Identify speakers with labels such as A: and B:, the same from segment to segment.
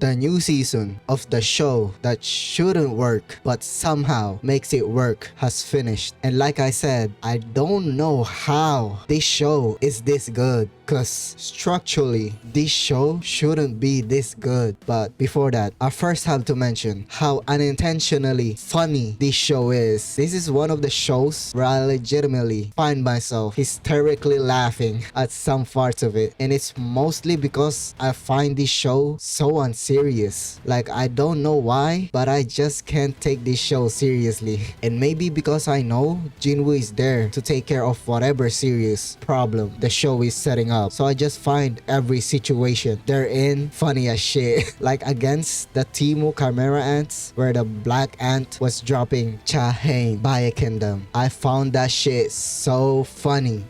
A: The new season of the show that shouldn't work but somehow makes it work has finished. And like I said, I don't know how this show is this good, cause structurally this show shouldn't be this good. But before that, I first have to mention how unintentionally funny this show is. This is one of the shows where I legitimately find myself hysterically laughing at some parts of it, and it's mostly because I find this show so unserious. Like, I don't know why, but I just can't take this show seriously. And maybe because I know Jinwoo is there to take care of whatever serious problem the show is setting up, so I just find every situation they're in funny as shit. Like against the Timu Chimera Ants, where the black ant was dropping Chahain by a kingdom. I found that shit so funny,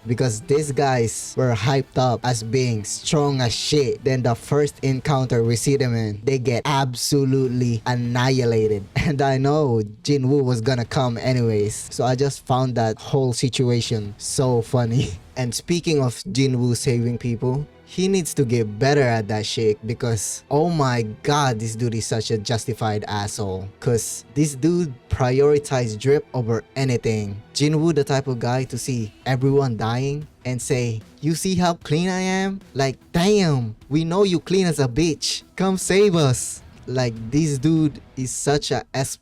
A: because these guys were hyped up as being strong as shit. Then the first encounter we see them in, they get absolutely annihilated. And I know Jinwoo was gonna come anyways, so I just found that whole situation so funny. And speaking of Jinwoo saving people, he needs to get better at that shit, because oh my god, this dude is such a justified asshole. Cause this dude prioritized drip over anything. Jinwoo the type of guy to see everyone dying and say, "You see how clean I am? Like, damn, we know you clean as a bitch. Come save us." Like, this dude is such a S+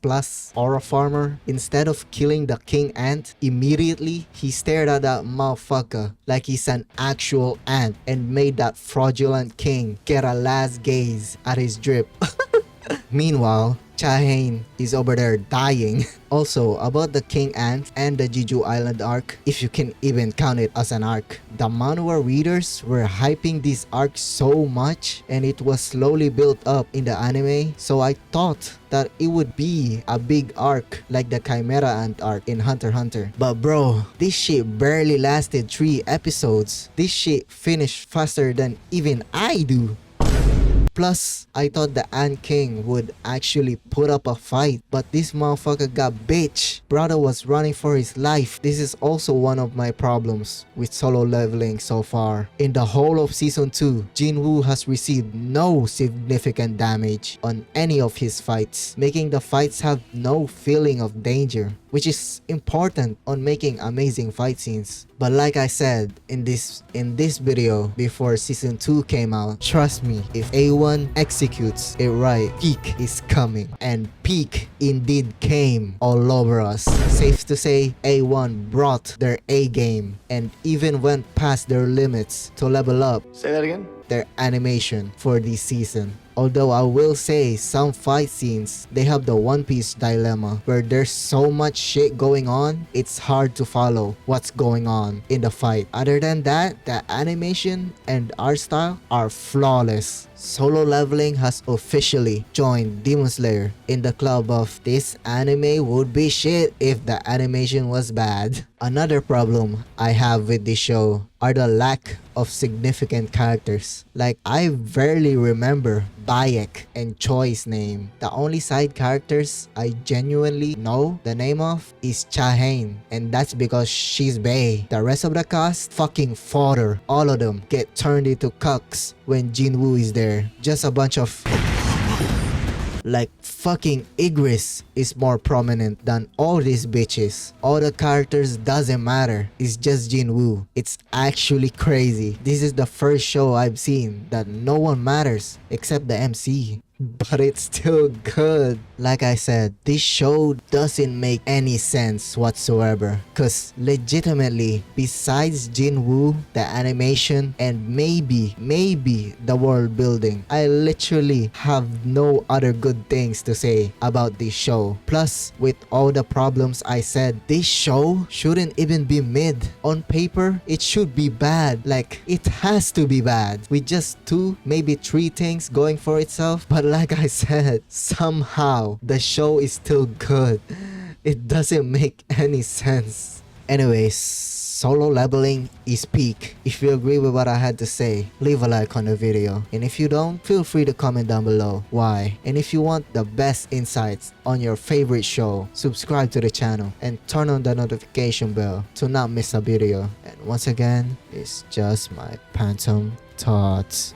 A: aura farmer. Instead of killing the king ant immediately, he stared at that motherfucker like he's an actual ant and made that fraudulent king get a last gaze at his drip. Meanwhile, Chahain is over there dying. Also, about the King Ant and the Jeju Island arc, if you can even count it as an arc, the manhwa readers were hyping this arc so much, and it was slowly built up in the anime, so I thought that it would be a big arc like the Chimera Ant arc in Hunter x Hunter. But bro, this shit barely lasted 3 episodes. This shit finished faster than even I do. Plus, I thought the Ant King would actually put up a fight, but this motherfucker got bitch. Brother was running for his life. This is also one of my problems with Solo Leveling so far. In the whole of season 2, Jinwoo has received no significant damage on any of his fights, making the fights have no feeling of danger, which is important on making amazing fight scenes. But like I said in this video before season 2 came out, trust me, if A1 executes it right, peak is coming. And peak indeed came all over us. Safe to say, A1 brought their A game and even went past their limits to level up.
B: Say that again?
A: Their animation for this season. Although I will say some fight scenes, they have the One Piece dilemma where there's so much shit going on, it's hard to follow what's going on in the fight. Other than that, the animation and art style are flawless. Solo Leveling has officially joined Demon Slayer in the club of this anime would be shit if the animation was bad. Another problem I have with this show are the lack of significant characters. Like, I barely remember Bayek and Choi's name. The only side characters I genuinely know the name of is Chahain, and that's because she's bae. The rest of the cast, fucking fodder. All of them get turned into cucks when Jinwoo is there. Just a bunch of... Like, fucking Igris is more prominent than all these bitches. All the characters doesn't matter. It's just Jinwoo. It's actually crazy. This is the first show I've seen that no one matters except the MC. But it's still good. Like I said, this show doesn't make any sense whatsoever. Cause legitimately, besides Jinwoo, the animation, and maybe the world building, I literally have no other good things to say about this show. Plus, with all the problems I said, this show shouldn't even be mid. On paper, it should be bad. Like, it has to be bad. With just 2, maybe 3 things going for itself. But like I said, somehow the show is still good. It doesn't make any sense. Anyways, Solo Leveling is peak. If you agree with what I had to say, leave a like on the video. And if you don't, feel free to comment down below why. And if you want the best insights on your favorite show, subscribe to the channel and turn on the notification bell to not miss a video. And once again, it's just my phantom thoughts.